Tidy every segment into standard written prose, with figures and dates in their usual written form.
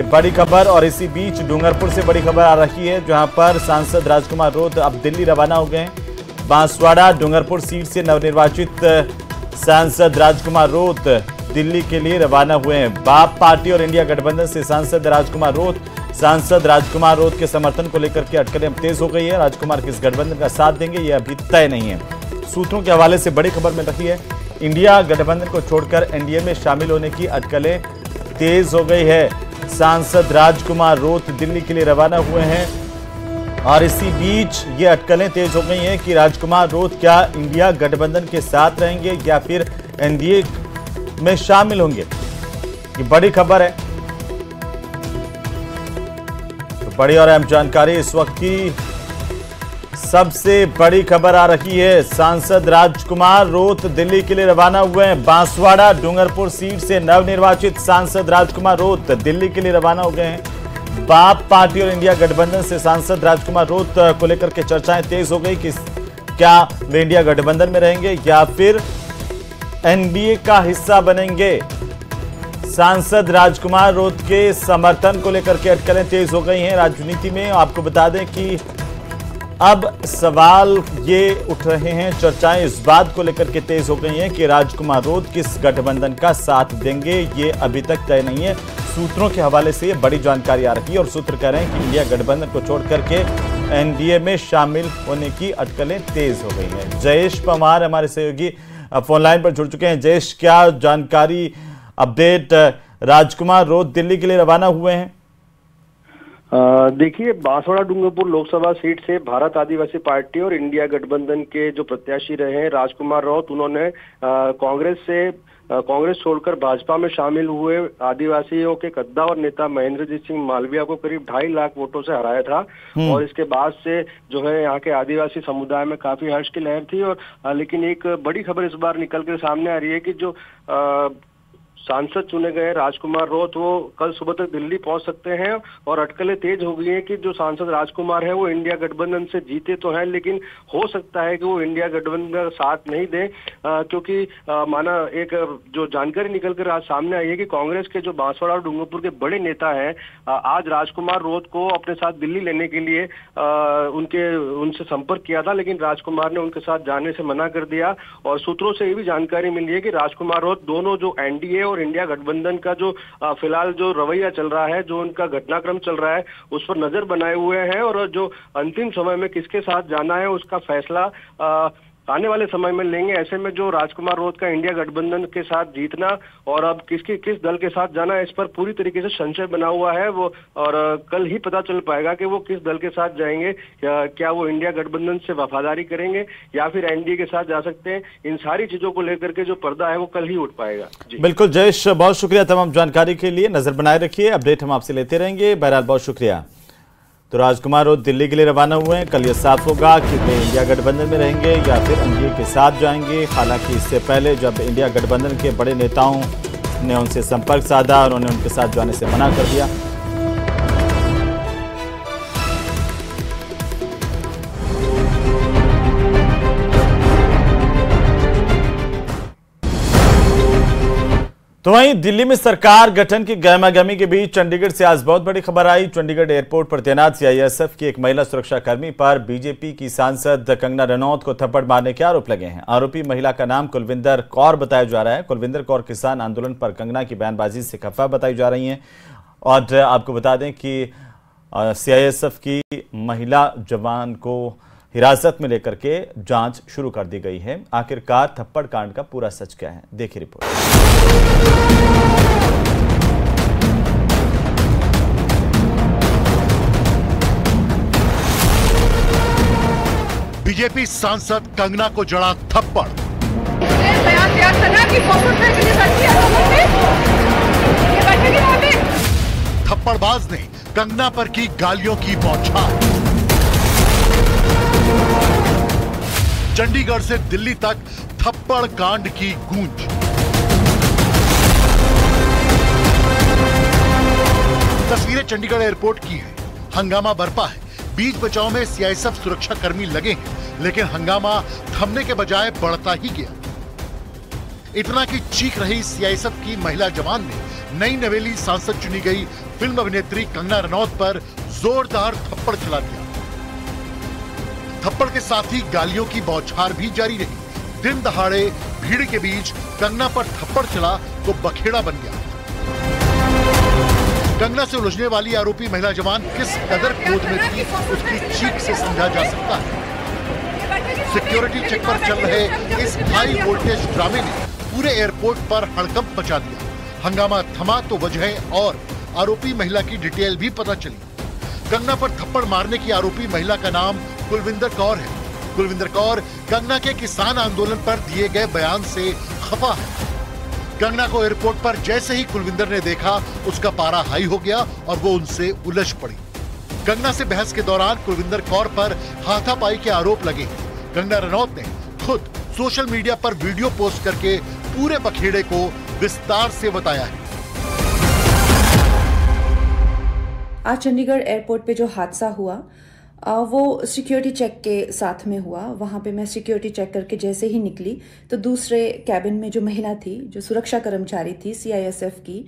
ये बड़ी खबर। और इसी बीच डूंगरपुर से बड़ी खबर आ रही है, जहां पर सांसद राजकुमार रोत अब दिल्ली रवाना हो गए हैं। बांसवाड़ा डूंगरपुर सीट से नवनिर्वाचित सांसद राजकुमार रोत दिल्ली के लिए रवाना हुए हैं। बाप पार्टी और इंडिया गठबंधन से सांसद राजकुमार रोत के समर्थन को लेकर के अटकलें तेज हो गई है। राजकुमार किस गठबंधन का साथ देंगे, यह अभी तय नहीं है। सूत्रों के हवाले से बड़ी खबर मिल रही है, इंडिया गठबंधन को छोड़कर एनडीए में शामिल होने की अटकलें तेज हो गई है। सांसद राजकुमार रोत दिल्ली के लिए रवाना हुए हैं और इसी बीच ये अटकलें तेज हो गई हैं कि राजकुमार रोत क्या इंडिया गठबंधन के साथ रहेंगे या फिर एनडीए में शामिल होंगे। ये बड़ी खबर है। तो बड़ी और अहम जानकारी इस वक्त की सबसे बड़ी खबर आ रही है, सांसद राजकुमार रोत दिल्ली के लिए रवाना हुए हैं। बांसवाड़ा डूंगरपुर सीट से नवनिर्वाचित सांसद राजकुमार रोत दिल्ली के लिए रवाना हो गए हैं। बाप पार्टी और इंडिया गठबंधन से सांसद राजकुमार रोत को लेकर के चर्चाएं तेज हो गई कि क्या वे इंडिया गठबंधन में रहेंगे या फिर एनडीए का हिस्सा बनेंगे। सांसद राजकुमार रोत के समर्थन को लेकर के अटकलें तेज हो गई हैं राजनीति में। आपको बता दें कि अब सवाल ये उठ रहे हैं, चर्चाएं इस बात को लेकर के तेज हो गई हैं कि राजकुमार रोत किस गठबंधन का साथ देंगे, ये अभी तक तय नहीं है। सूत्रों के हवाले से ये बड़ी जानकारी आ रही है और सूत्र कह रहे हैं कि इंडिया गठबंधन को छोड़ करके एनडीए में शामिल होने की अटकलें तेज हो गई हैं। जयेश पवार हमारे सहयोगी फोन लाइन पर जुड़ चुके हैं। जयेश, क्या जानकारी, अपडेट, राजकुमार रोत दिल्ली के लिए रवाना हुए हैं? देखिए, बांसवाड़ा डूंगरपुर लोकसभा सीट से भारत आदिवासी पार्टी और इंडिया गठबंधन के जो प्रत्याशी रहे हैं राजकुमार रोत, उन्होंने कांग्रेस छोड़कर भाजपा में शामिल हुए आदिवासियों के कद्दावर नेता महेंद्रजीत सिंह मालविया को करीब 2.5 लाख वोटों से हराया था। और इसके बाद से जो है यहाँ के आदिवासी समुदाय में काफी हर्ष की लहर थी। और लेकिन एक बड़ी खबर इस बार निकल कर सामने आ रही है कि जो सांसद चुने गए राजकुमार रोत, वो कल सुबह तक दिल्ली पहुंच सकते हैं। और अटकलें तेज हो गई हैं कि जो सांसद राजकुमार है वो इंडिया गठबंधन से जीते तो हैं, लेकिन हो सकता है कि वो इंडिया गठबंधन का साथ नहीं दें, क्योंकि माना एक जो जानकारी निकल कर आज सामने आई है कि कांग्रेस के जो बांसवाड़ा और डूंगरपुर के बड़े नेता हैं, आज राजकुमार रोत को अपने साथ दिल्ली लेने के लिए उनसे संपर्क किया था, लेकिन राजकुमार ने उनके साथ जाने से मना कर दिया। और सूत्रों से ये भी जानकारी मिली है कि राजकुमार रोत दोनों जो एनडीए और इंडिया गठबंधन का जो फिलहाल जो रवैया चल रहा है, जो उनका घटनाक्रम चल रहा है, उस पर नजर बनाए हुए हैं। और जो अंतिम समय में किसके साथ जाना है उसका फैसला आने वाले समय में लेंगे। ऐसे में जो राजकुमार रोत का इंडिया गठबंधन के साथ जीतना और अब किस दल के साथ जाना है, इस पर पूरी तरीके से संशय बना हुआ है वो। और कल ही पता चल पाएगा कि वो किस दल के साथ जाएंगे, क्या वो इंडिया गठबंधन से वफादारी करेंगे या फिर एनडीए के साथ जा सकते हैं। इन सारी चीजों को लेकर के जो पर्दा है वो कल ही उठ पाएगा। बिल्कुल जयेश, बहुत शुक्रिया तमाम जानकारी के लिए। नजर बनाए रखिए, अपडेट हम आपसे लेते रहेंगे। बहरहाल बहुत शुक्रिया। तो राजकुमार रोत दिल्ली के लिए रवाना हुए हैं। कल यह साफ होगा कि वे इंडिया गठबंधन में रहेंगे या फिर एनडीए के साथ जाएंगे। हालांकि इससे पहले जब इंडिया गठबंधन के बड़े नेताओं ने उनसे संपर्क साधा, उन्होंने उनके साथ जाने से मना कर दिया। तो वहीं दिल्ली में सरकार गठन की गहमागहमी के बीच चंडीगढ़ से आज बहुत बड़ी खबर आई। चंडीगढ़ एयरपोर्ट पर तैनात सीआईएसएफ की एक महिला सुरक्षाकर्मी पर बीजेपी की सांसद कंगना रनौत को थप्पड़ मारने के आरोप लगे हैं। आरोपी महिला का नाम कुलविंदर कौर बताया जा रहा है। कुलविंदर कौर किसान आंदोलन पर कंगना की बयानबाजी से खफा बताई जा रही हैं। और आपको बता दें कि सीआईएसएफ की महिला जवान को हिरासत में लेकर के जांच शुरू कर दी गई है। आखिरकार थप्पड़ कांड का पूरा सच क्या है, देखिए रिपोर्ट। बीजेपी सांसद कंगना को जड़ा थप्पड़। थप्पड़बाज ने कंगना पर की गालियों की बौछार। चंडीगढ़ से दिल्ली तक थप्पड़ कांड की गूंज। तस्वीरें चंडीगढ़ एयरपोर्ट की हैं। हंगामा बरपा है। बीच बचाव में सीआईएसएफ सुरक्षा कर्मी लगे हैं, लेकिन हंगामा थमने के बजाय बढ़ता ही गया। इतना कि चीख रही सीआईएसएफ की महिला जवान ने नई नवेली सांसद चुनी गई फिल्म अभिनेत्री कंगना रनौत पर जोरदार थप्पड़ चला दिया। थप्पड़ के साथ ही गालियों की बौछार भी जारी रही। दिन दहाड़े भीड़ के बीच कंगना पर थप्पड़ चला तो बखेड़ा बन गया। कंगना से उलझने वाली आरोपी महिला जवान किस कदर क्रोध में थी, उसकी चीख से समझा जा सकता है। सिक्योरिटी चेक पर चल रहे इस हाई वोल्टेज ड्रामे ने पूरे एयरपोर्ट पर हड़कंप मचा दिया। हंगामा थमा तो वजह और आरोपी महिला की डिटेल भी पता चली। कंगना पर थप्पड़ मारने की आरोपी महिला का नाम कुलविंदर कौर है। कुलविंदर कौर कंगना के किसान आंदोलन पर दिए गए बयान से खफा है। कंगना को एयरपोर्ट पर जैसे ही कुलविंदर ने देखा, उसका पारा हाई हो गया और वो उनसे उलझ पड़ी। कंगना से बहस के दौरान कुलविंदर कौर पर हाथापाई के आरोप लगे। कंगना रनौत ने खुद सोशल मीडिया पर वीडियो पोस्ट करके पूरे बखेड़े को विस्तार से बताया है। आज चंडीगढ़ एयरपोर्ट पे जो हादसा हुआ वो सिक्योरिटी चेक के साथ में हुआ। वहाँ पे मैं सिक्योरिटी चेक करके जैसे ही निकली तो दूसरे कैबिन में जो महिला थी, जो सुरक्षा कर्मचारी थी CISF की,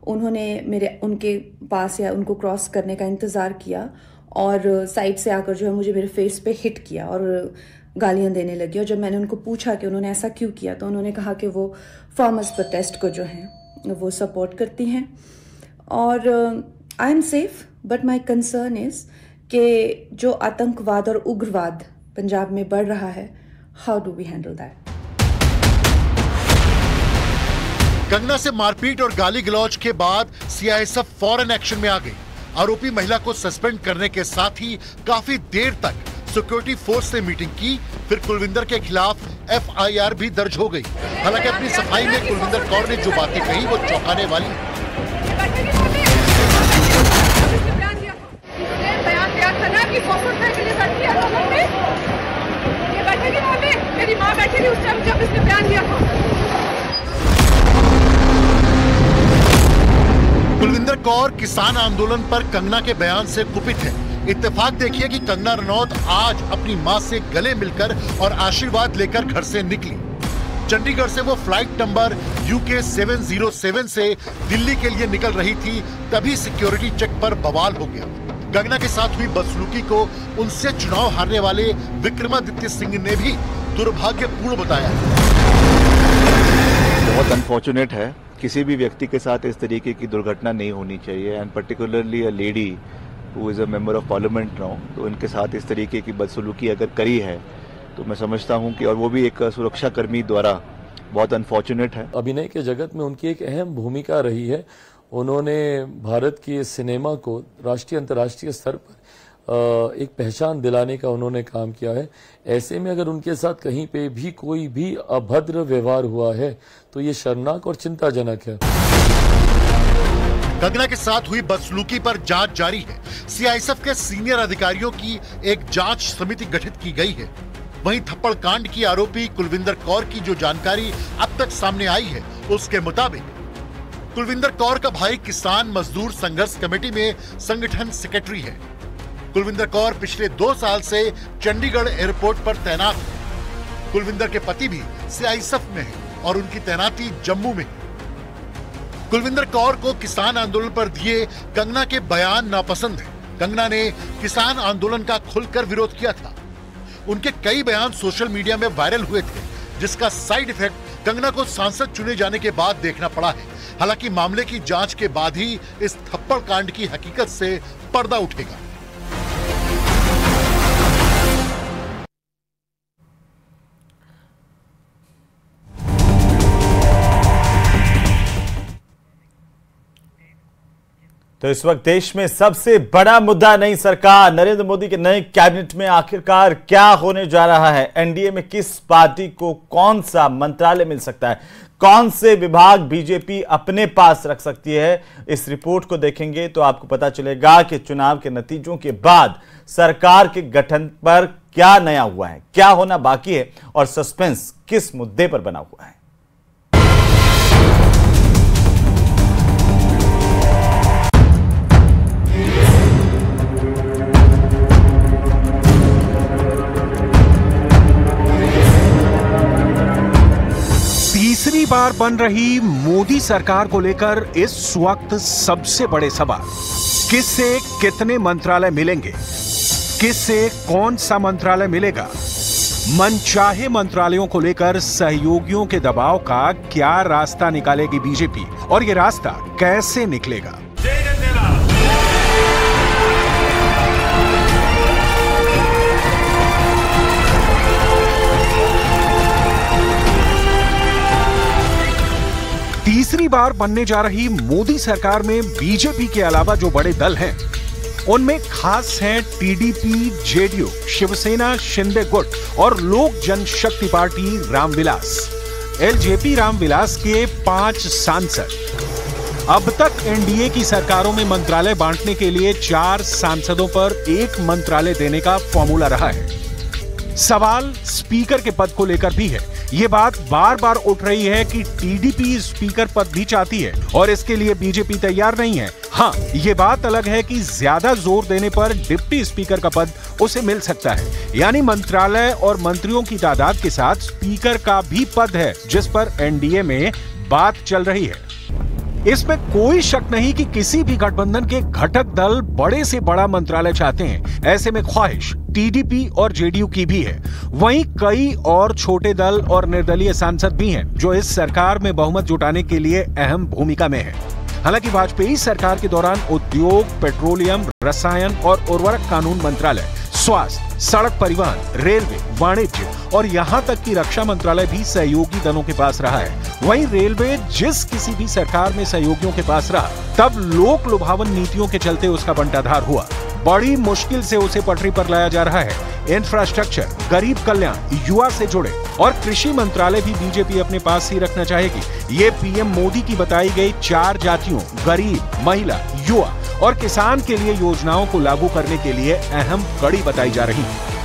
उन्होंने उनके पास या उनको क्रॉस करने का इंतज़ार किया और साइड से आकर जो है मुझे मेरे फेस पे हिट किया और गालियाँ देने लगी। और जब मैंने उनको पूछा कि उन्होंने ऐसा क्यों किया तो उन्होंने कहा कि वो फार्मर्स प्रोटेस्ट को जो है वो सपोर्ट करती हैं और I am safe, but my concern is कि जो आतंकवाद और उग्रवाद पंजाब में बढ़ रहा है, how do we handle that. Kangana से मारपीट और गाली गलौज के बाद CISF फौरन एक्शन में आ गई। आरोपी महिला को सस्पेंड करने के साथ ही काफी देर तक सिक्योरिटी फोर्स से मीटिंग की। फिर कुलविंदर के खिलाफ FIR भी दर्ज हो गई। हालांकि अपनी सफाई में कुलविंदर कौर ने जो बातें कही वो चौंकाने वाली है। मेरी माँ बैठी थी उस टाइम जब इसने बयान दिया था। कुलविंदर कौर किसान आंदोलन पर कंगना के बयान से कुपित है। इत्तेफाक देखिए कि कंगना रनौत आज अपनी मां से गले मिलकर और आशीर्वाद लेकर घर से निकली। चंडीगढ़ से वो फ्लाइट नंबर UK 707 से दिल्ली के लिए निकल रही थी, तभी सिक्योरिटी चेक पर बवाल हो गया। कंगना के साथ हुई बदसलूकी को उनसे चुनाव हारने वाले विक्रमादित्य सिंह ने भी दुर्भाग्यपूर्ण बताया। बहुत अनफॉर्चुनेट है, किसी भी व्यक्ति के साथ इस तरीके की दुर्घटना नहीं होनी चाहिए, and particularly a lady who is a member of parliament now. तो इनके साथ इस तरीके की बदसलूकी अगर करी है तो मैं समझता हूं कि, और वो भी एक सुरक्षा कर्मी द्वारा, बहुत अनफॉर्चुनेट है। अभिनय के जगत में उनकी एक अहम भूमिका रही है। उन्होंने भारत की सिनेमा को राष्ट्रीय अंतर्राष्ट्रीय स्तर पर एक पहचान दिलाने का उन्होंने काम किया है। ऐसे में अगर उनके साथ कहीं पे भी कोई भी अभद्र व्यवहार हुआ है तो ये शर्मनाक और चिंताजनक है। कंगना के साथ हुई बदसलूकी पर जांच जारी है। CISF के सीनियर अधिकारियों की एक जांच समिति गठित की गई है। वहीं थप्पड़ कांड की आरोपी कुलविंदर कौर की जो जानकारी अब तक सामने आई है, उसके मुताबिक कुलविंदर कौर का भाई किसान मजदूर संघर्ष कमेटी में संगठन सेक्रेटरी है। कुलविंदर कौर पिछले 2 साल से चंडीगढ़ एयरपोर्ट पर तैनात है। कुलविंदर के पति भी CISF में है और उनकी तैनाती जम्मू में है। कुलविंदर कौर को किसान आंदोलन पर दिए कंगना के बयान नापसंद है। कंगना ने किसान आंदोलन का खुलकर विरोध किया था। उनके कई बयान सोशल मीडिया में वायरल हुए थे, जिसका साइड इफेक्ट कंगना को सांसद चुने जाने के बाद देखना पड़ा है। हालांकि मामले की जांच के बाद ही इस थप्पड़ कांड की हकीकत से पर्दा उठेगा। तो इस वक्त देश में सबसे बड़ा मुद्दा नई सरकार, नरेंद्र मोदी के नए कैबिनेट में आखिरकार क्या होने जा रहा है। एनडीए में किस पार्टी को कौन सा मंत्रालय मिल सकता है, कौन से विभाग बीजेपी अपने पास रख सकती है। इस रिपोर्ट को देखेंगे तो आपको पता चलेगा कि चुनाव के नतीजों के बाद सरकार के गठन पर क्या नया हुआ है, क्या होना बाकी है और सस्पेंस किस मुद्दे पर बना हुआ है। तीसरी बार बार बन रही मोदी सरकार को लेकर इस वक्त सबसे बड़े सवाल, किससे कितने मंत्रालय मिलेंगे, किससे कौन सा मंत्रालय मिलेगा। मनचाहे मंत्रालयों को लेकर सहयोगियों के दबाव का क्या रास्ता निकालेगी बीजेपी और ये रास्ता कैसे निकलेगा। तीसरी बार बनने जा रही मोदी सरकार में बीजेपी के अलावा जो बड़े दल हैं उनमें खास हैं टीडीपी, जेडीयू, शिवसेना, शिंदे गुट और लोक जनशक्ति पार्टी रामविलास। एलजेपी रामविलास के 5 सांसद। अब तक एनडीए की सरकारों में मंत्रालय बांटने के लिए 4 सांसदों पर 1 मंत्रालय देने का फॉर्मूला रहा है। सवाल स्पीकर के पद को लेकर भी है। यह बात बार बार उठ रही है कि टीडीपी स्पीकर पद भी चाहती है और इसके लिए बीजेपी तैयार नहीं है। हाँ, यह बात अलग है कि ज्यादा जोर देने पर डिप्टी स्पीकर का पद उसे मिल सकता है, यानी मंत्रालय और मंत्रियों की तादाद के साथ स्पीकर का भी पद है, जिस पर एनडीए में बात चल रही है। इसमें कोई शक नहीं कि किसी भी गठबंधन के घटक दल बड़े से बड़ा मंत्रालय चाहते हैं। ऐसे में ख्वाहिश टीडीपी और जेडीयू की भी है। वहीं कई और छोटे दल और निर्दलीय सांसद भी हैं जो इस सरकार में बहुमत जुटाने के लिए अहम भूमिका में हैं। हालांकि वाजपेयी सरकार के दौरान उद्योग, पेट्रोलियम, रसायन और उर्वरक कानून मंत्रालय, स्वास्थ्य, सड़क परिवहन, रेलवे, वाणिज्य और यहां तक कि रक्षा मंत्रालय भी सहयोगी दलों के पास रहा है। वहीं रेलवे जिस किसी भी सरकार में सहयोगियों के पास रहा, तब लोक लुभावन नीतियों के चलते उसका बंटाधार हुआ। बड़ी मुश्किल से उसे पटरी पर लाया जा रहा है। इंफ्रास्ट्रक्चर, गरीब कल्याण, युवा से जुड़े और कृषि मंत्रालय भी बीजेपी अपने पास ही रखना चाहेगी। ये पीएम मोदी की बताई गई 4 जातियों, गरीब, महिला, युवा और किसान के लिए योजनाओं को लागू करने के लिए अहम कड़ी बताई जा रही है।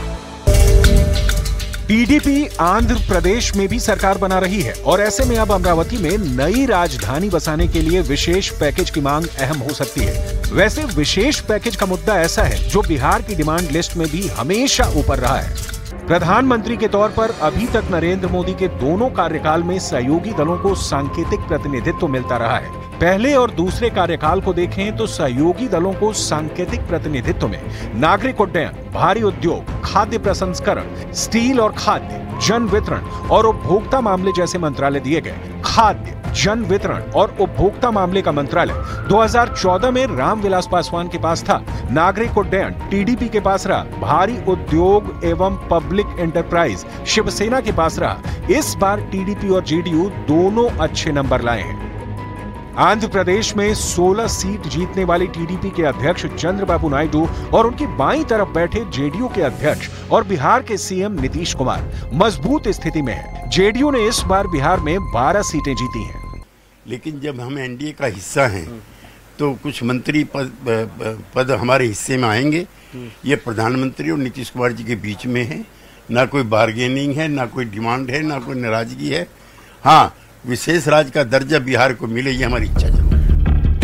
टीडीपी आंध्र प्रदेश में भी सरकार बना रही है और ऐसे में अब अमरावती में नई राजधानी बसाने के लिए विशेष पैकेज की मांग अहम हो सकती है। वैसे विशेष पैकेज का मुद्दा ऐसा है जो बिहार की डिमांड लिस्ट में भी हमेशा ऊपर रहा है। प्रधानमंत्री के तौर पर अभी तक नरेंद्र मोदी के दोनों कार्यकाल में सहयोगी दलों को सांकेतिक प्रतिनिधित्व मिलता रहा है। पहले और दूसरे कार्यकाल को देखें तो सहयोगी दलों को सांकेतिक प्रतिनिधित्व में नागरिक उड्डयन, भारी उद्योग, खाद्य प्रसंस्करण, स्टील और खाद्य, जन वितरण और उपभोक्ता मामले जैसे मंत्रालय दिए गए। खाद्य, जन वितरण और उपभोक्ता मामले का मंत्रालय 2014 में रामविलास पासवान के पास था। नागरिक उड्डयन टीडीपी के पास रहा। भारी उद्योग एवं पब्लिक एंटरप्राइज शिवसेना के पास रहा। इस बार टीडीपी और जेडीयू दोनों अच्छे नंबर लाए हैं। आंध्र प्रदेश में 16 सीट जीतने वाली टीडीपी के अध्यक्ष चंद्रबाबू नायडू और उनकी बाईं तरफ बैठे जेडीयू के अध्यक्ष और बिहार के सीएम नीतीश कुमार मजबूत स्थिति में हैं। जेडीयू ने इस बार बिहार में 12 सीटें जीती हैं। लेकिन जब हम एनडीए का हिस्सा हैं तो कुछ मंत्री पद हमारे हिस्से में आएंगे। ये प्रधानमंत्री और नीतीश कुमार जी के बीच में है। ना कोई बार्गेनिंग है, ना कोई डिमांड है, ना कोई नाराजगी है। हाँ, विशेष राज्य का दर्जा बिहार को मिले, ये हमारी इच्छा है।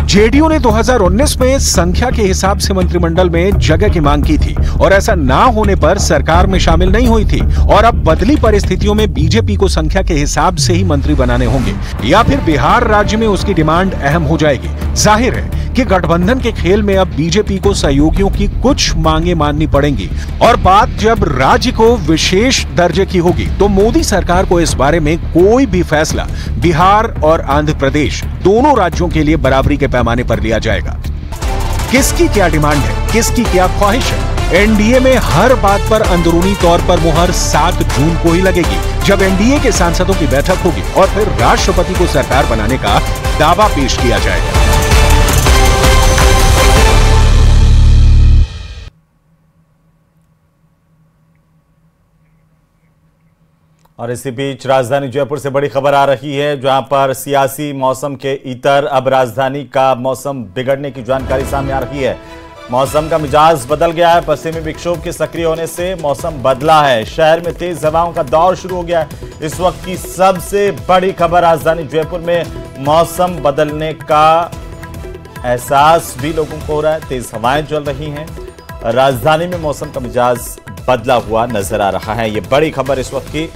जेडीयू ने 2019 में संख्या के हिसाब से मंत्रिमंडल में जगह की मांग की थी और ऐसा ना होने पर सरकार में शामिल नहीं हुई थी। और अब बदली परिस्थितियों में बीजेपी को संख्या के हिसाब से ही मंत्री बनाने होंगे या फिर बिहार राज्य में उसकी डिमांड अहम हो जाएगी। जाहिर है कि गठबंधन के खेल में अब बीजेपी को सहयोगियों की कुछ मांगे माननी पड़ेंगी और बात जब राज्य को विशेष दर्जे की होगी तो मोदी सरकार को इस बारे में कोई भी फैसला बिहार और आंध्र प्रदेश दोनों राज्यों के लिए बराबरी के पैमाने पर लिया जाएगा। किसकी क्या डिमांड है, किसकी क्या ख्वाहिश है, एनडीए में हर बात पर अंदरूनी तौर पर मुहर 7 जून को ही लगेगी, जब एनडीए के सांसदों की बैठक होगी और फिर राष्ट्रपति को सरकार बनाने का दावा पेश किया जाएगा। और इसी बीच राजधानी जयपुर से बड़ी खबर आ रही है, जहां पर सियासी मौसम के इतर अब राजधानी का मौसम बिगड़ने की जानकारी सामने आ रही है। मौसम का मिजाज बदल गया है। पश्चिमी विक्षोभ के सक्रिय होने से मौसम बदला है। शहर में तेज हवाओं का दौर शुरू हो गया है। इस वक्त की सबसे बड़ी खबर, राजधानी जयपुर में मौसम बदलने का एहसास भी लोगों को हो रहा है। तेज हवाएं चल रही हैं। राजधानी में मौसम का मिजाज बदला हुआ नजर आ रहा है। ये बड़ी खबर इस वक्त की।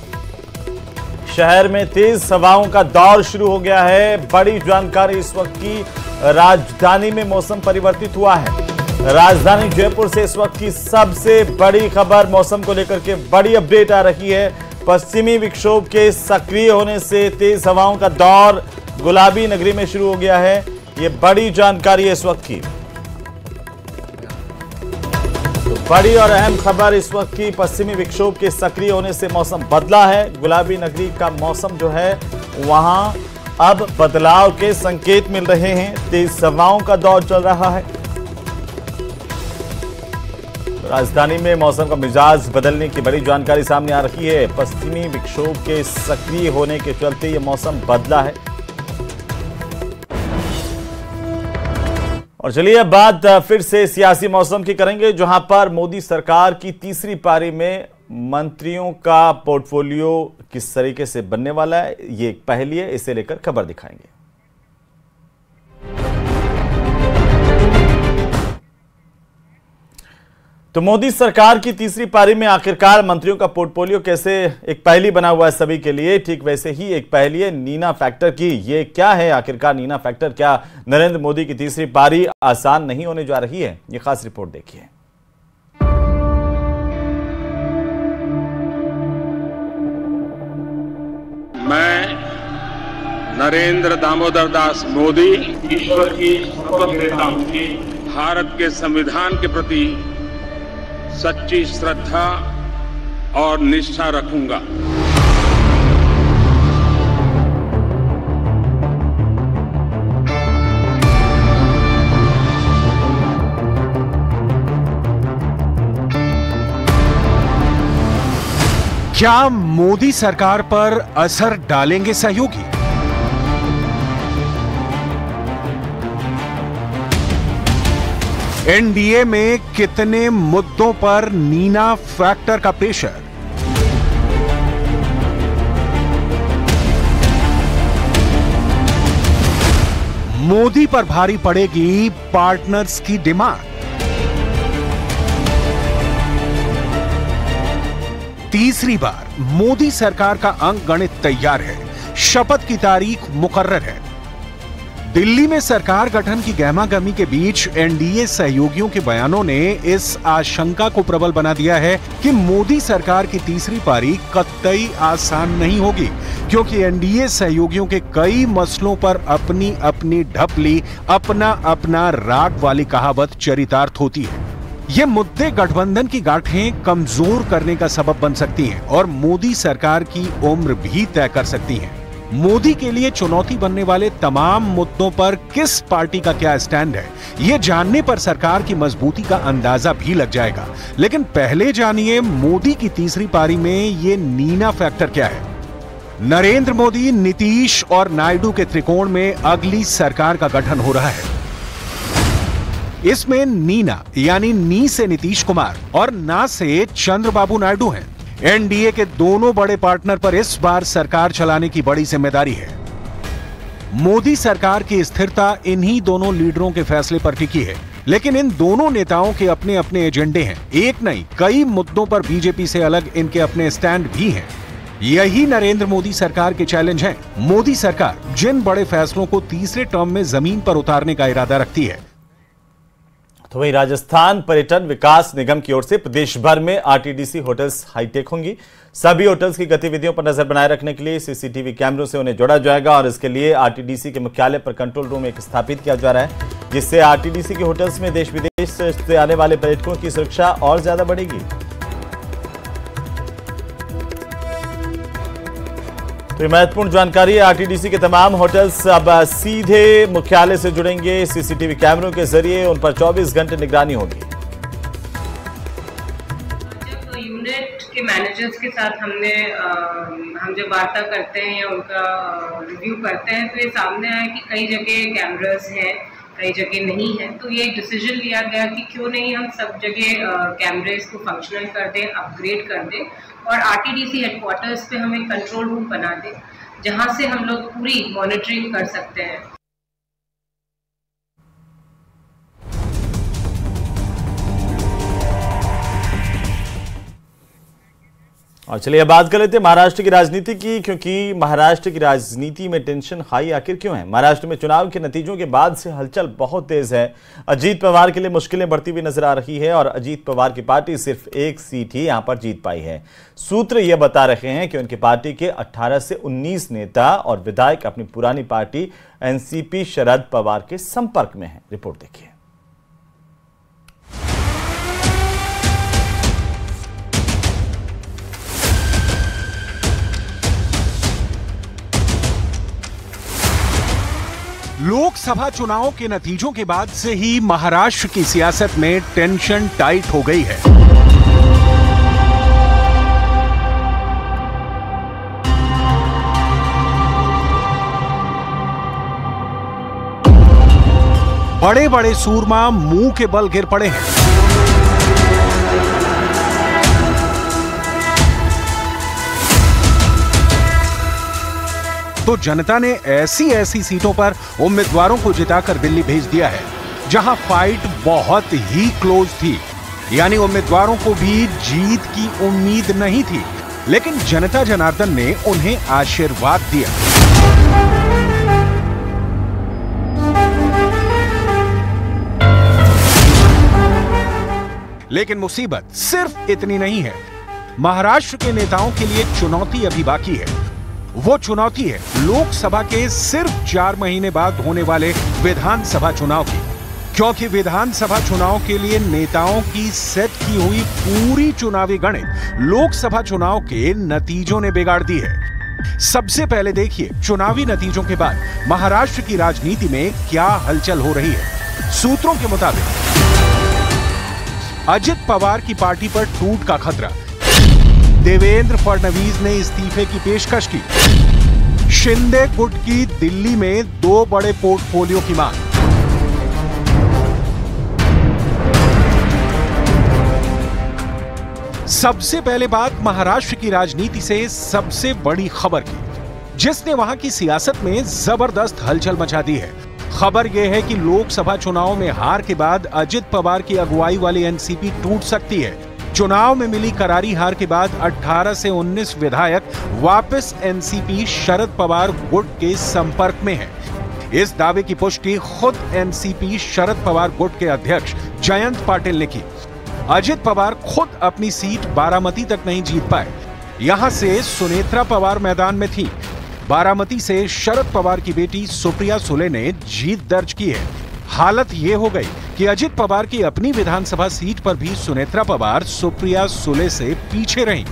शहर में तेज हवाओं का दौर शुरू हो गया है। बड़ी जानकारी इस वक्त की, राजधानी में मौसम परिवर्तित हुआ है। राजधानी जयपुर से इस वक्त की सबसे बड़ी खबर मौसम को लेकर के बड़ी अपडेट आ रही है। पश्चिमी विक्षोभ के सक्रिय होने से तेज हवाओं का दौर गुलाबी नगरी में शुरू हो गया है। ये बड़ी जानकारी है इस वक्त की। तो बड़ी और अहम खबर इस वक्त की, पश्चिमी विक्षोभ के सक्रिय होने से मौसम बदला है। गुलाबी नगरी का मौसम जो है वहां अब बदलाव के संकेत मिल रहे हैं। तेज हवाओं का दौर चल रहा है। राजधानी में मौसम का मिजाज बदलने की बड़ी जानकारी सामने आ रही है। पश्चिमी विक्षोभ के सक्रिय होने के चलते ये मौसम बदला है। और चलिए अब बात फिर से सियासी मौसम की करेंगे, जहां पर मोदी सरकार की तीसरी पारी में मंत्रियों का पोर्टफोलियो किस तरीके से बनने वाला है, ये एक पहली है। इसे लेकर खबर दिखाएंगे। तो मोदी सरकार की तीसरी पारी में आखिरकार मंत्रियों का पोर्टफोलियो कैसे एक पहली बना हुआ है सभी के लिए, ठीक वैसे ही एक पहली है नीना फैक्टर की। ये क्या है आखिरकार नीना फैक्टर? क्या नरेंद्र मोदी की तीसरी पारी आसान नहीं होने जा रही है? ये खास रिपोर्ट देखिए। मैं नरेंद्र दामोदर दास मोदी ईश्वर की शपथ लेता हूं कि भारत के संविधान के प्रति सच्ची श्रद्धा और निष्ठा रखूंगा। क्या मोदी सरकार पर असर डालेंगे सहयोगी? एनडीए में कितने मुद्दों पर नीना फैक्टर का प्रेशर? मोदी पर भारी पड़ेगी पार्टनर्स की डिमांड। तीसरी बार मोदी सरकार का अंक गणित तैयार है। शपथ की तारीख मुकर्रर है। दिल्ली में सरकार गठन की गहमागहमी के बीच एनडीए सहयोगियों के बयानों ने इस आशंका को प्रबल बना दिया है कि मोदी सरकार की तीसरी पारी कतई आसान नहीं होगी, क्योंकि एनडीए सहयोगियों के कई मसलों पर अपनी अपनी ढपली, अपना अपना राग वाली कहावत चरितार्थ होती है। ये मुद्दे गठबंधन की गांठें कमजोर करने का सबब बन सकती हैं और मोदी सरकार की उम्र भी तय कर सकती हैं। मोदी के लिए चुनौती बनने वाले तमाम मुद्दों पर किस पार्टी का क्या स्टैंड है, यह जानने पर सरकार की मजबूती का अंदाजा भी लग जाएगा। लेकिन पहले जानिए मोदी की तीसरी पारी में ये नीना फैक्टर क्या है। नरेंद्र मोदी, नीतीश और नायडू के त्रिकोण में अगली सरकार का गठन हो रहा है। इसमें नीना यानी नी से नीतीश कुमार और ना से चंद्रबाबू नायडू हैं। एनडीए के दोनों बड़े पार्टनर पर इस बार सरकार चलाने की बड़ी जिम्मेदारी है। मोदी सरकार की स्थिरता इन्हीं दोनों लीडरों के फैसले पर टिकी है, लेकिन इन दोनों नेताओं के अपने अपने एजेंडे हैं। एक नहीं, कई मुद्दों पर बीजेपी से अलग इनके अपने स्टैंड भी हैं। यही नरेंद्र मोदी सरकार के चैलेंज हैं। मोदी सरकार जिन बड़े फैसलों को तीसरे टर्म में जमीन पर उतारने का इरादा रखती है। तो वहीं राजस्थान पर्यटन विकास निगम की ओर से प्रदेश भर में आरटीडीसी होटल्स हाईटेक होंगी। सभी होटल्स की गतिविधियों पर नजर बनाए रखने के लिए सीसीटीवी कैमरों से उन्हें जोड़ा जाएगा और इसके लिए आरटीडीसी के मुख्यालय पर कंट्रोल रूम एक स्थापित किया जा रहा है, जिससे आरटीडीसी के होटल्स में देश विदेश से आने वाले पर्यटकों की सुरक्षा और ज्यादा बढ़ेगी। तो महत्वपूर्ण जानकारी है। आरटीडीसी के तमाम होटल्स अब सीधे मुख्यालय से जुड़ेंगे। सीसीटीवी कैमरों के जरिए उन पर 24 घंटे निगरानी होगी। जब यूनिट के मैनेजर्स के साथ हम जब वार्ता करते हैं या उनका रिव्यू करते हैं, तो ये सामने आया कि कई जगह कैमरास हैं, कई जगह नहीं है। तो ये एक डिसीजन लिया गया कि क्यों नहीं हम सब जगह कैमरेज को फंक्शनल कर दें, अपग्रेड कर दें और आरटीडीसी हेडक्वार्टर्स पे हम एक कंट्रोल रूम बना दें, जहां से हम लोग पूरी मॉनिटरिंग कर सकते हैं। और चलिए अब बात कर लेते हैं महाराष्ट्र की राजनीति की, क्योंकि महाराष्ट्र की राजनीति में टेंशन हाई आखिर क्यों है। महाराष्ट्र में चुनाव के नतीजों के बाद से हलचल बहुत तेज है। अजीत पवार के लिए मुश्किलें बढ़ती हुई नजर आ रही है और अजीत पवार की पार्टी सिर्फ एक सीट ही यहां पर जीत पाई है। सूत्र यह बता रहे हैं कि उनकी पार्टी के 18 से 19 नेता और विधायक अपनी पुरानी पार्टी एनसीपी शरद पवार के संपर्क में है। रिपोर्ट देखिए। लोकसभा चुनाव के नतीजों के बाद से ही महाराष्ट्र की सियासत में टेंशन टाइट हो गई है। बड़े बड़े सूरमा मुंह के बल गिर पड़े हैं। तो जनता ने ऐसी ऐसी सीटों पर उम्मीदवारों को जिताकर दिल्ली भेज दिया है जहां फाइट बहुत ही क्लोज थी, यानी उम्मीदवारों को भी जीत की उम्मीद नहीं थी, लेकिन जनता जनार्दन ने उन्हें आशीर्वाद दिया। लेकिन मुसीबत सिर्फ इतनी नहीं है। महाराष्ट्र के नेताओं के लिए चुनौती अभी बाकी है। वो चुनौती है लोकसभा के सिर्फ 4 महीने बाद होने वाले विधानसभा चुनाव की, क्योंकि विधानसभा चुनाव के लिए नेताओं की सेट की हुई पूरी चुनावी गणित लोकसभा चुनाव के नतीजों ने बिगाड़ दी है। सबसे पहले देखिए चुनावी नतीजों के बाद महाराष्ट्र की राजनीति में क्या हलचल हो रही है। सूत्रों के मुताबिक अजित पवार की पार्टी पर टूट का खतरा। देवेंद्र फडणवीस ने इस्तीफे की पेशकश की। शिंदे गुट की दिल्ली में 2 बड़े पोर्टफोलियो की मांग। सबसे पहले बात महाराष्ट्र की राजनीति से सबसे बड़ी खबर की, जिसने वहां की सियासत में जबरदस्त हलचल मचा दी है। खबर यह है कि लोकसभा चुनाव में हार के बाद अजित पवार की अगुवाई वाली एनसीपी टूट सकती है। चुनाव में मिली करारी हार के बाद 18 से 19 विधायक वापस एनसीपी शरद पवार गुट के संपर्क में हैं। इस दावे की पुष्टि खुद एनसीपी शरद पवार गुट के अध्यक्ष जयंत पाटिल ने की। अजित पवार खुद अपनी सीट बारामती तक नहीं जीत पाए। यहां से सुनेत्रा पवार मैदान में थी। बारामती से शरद पवार की बेटी सुप्रिया सुले ने जीत दर्ज की है। हालत ये हो गई कि अजित पवार की अपनी विधानसभा सीट पर भी सुनेत्रा पवार सुप्रिया सुले से पीछे रहीं।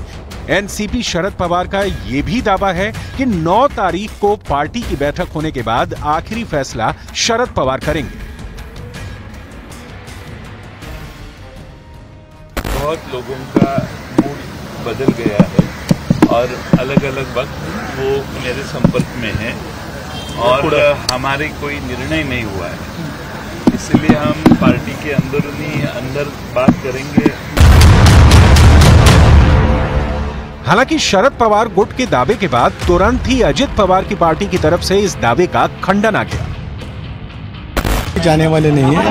एनसीपी शरद पवार का यह भी दावा है कि 9 तारीख को पार्टी की बैठक होने के बाद आखिरी फैसला शरद पवार करेंगे। बहुत लोगों का मूड बदल गया है और अलग अलग वक्त वो मेरे संपर्क में है और हमारे कोई निर्णय नहीं हुआ है, इसलिए हम पार्टी के अंदर बात करेंगे। हालांकि शरद पवार गुट के दावे के बाद तुरंत ही अजित पवार की पार्टी की तरफ से इस दावे का खंडन आ गया। जाने वाले नहीं है।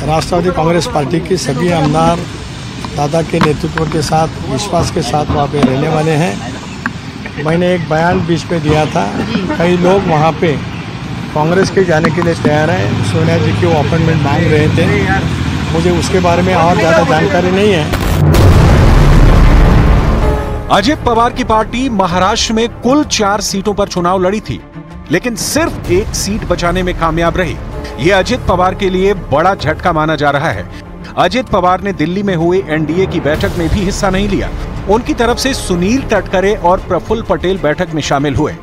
राष्ट्रवादी कांग्रेस पार्टी के सभी आमदार दादा के नेतृत्व के साथ, विश्वास के साथ वहाँ पे रहने वाले हैं। मैंने एक बयान बीच में दिया था, कई लोग वहाँ पे कांग्रेस के जाने के लिए तैयार हैं। सोनिया जी की वो अपॉइंटमेंट मांग रहे थे, मुझे उसके बारे में और ज़्यादा जानकारी नहीं है। अजित पवार की पार्टी महाराष्ट्र में कुल 4 सीटों पर चुनाव लड़ी थी, लेकिन सिर्फ 1 सीट बचाने में कामयाब रही। ये अजित पवार के लिए बड़ा झटका माना जा रहा है। अजित पवार ने दिल्ली में हुए एनडीए की बैठक में भी हिस्सा नहीं लिया। उनकी तरफ से सुनील तटकरे और प्रफुल्ल पटेल बैठक में शामिल हुए।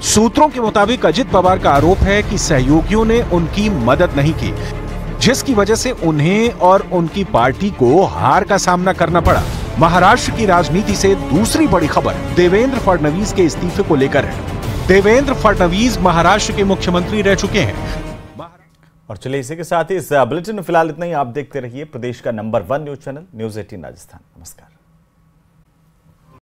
सूत्रों के मुताबिक अजित पवार का आरोप है कि सहयोगियों ने उनकी मदद नहीं की, जिसकी वजह से उन्हें और उनकी पार्टी को हार का सामना करना पड़ा। महाराष्ट्र की राजनीति से दूसरी बड़ी खबर देवेंद्र फडणवीस के इस्तीफे को लेकर है। देवेंद्र फडणवीस महाराष्ट्र के मुख्यमंत्री रह चुके हैं। और चलिए इसी के साथ ही इस बुलेटिन में फिलहाल इतना ही। आप देखते रहिए प्रदेश का number 1 news channel news 18 Rajasthan. नमस्कार।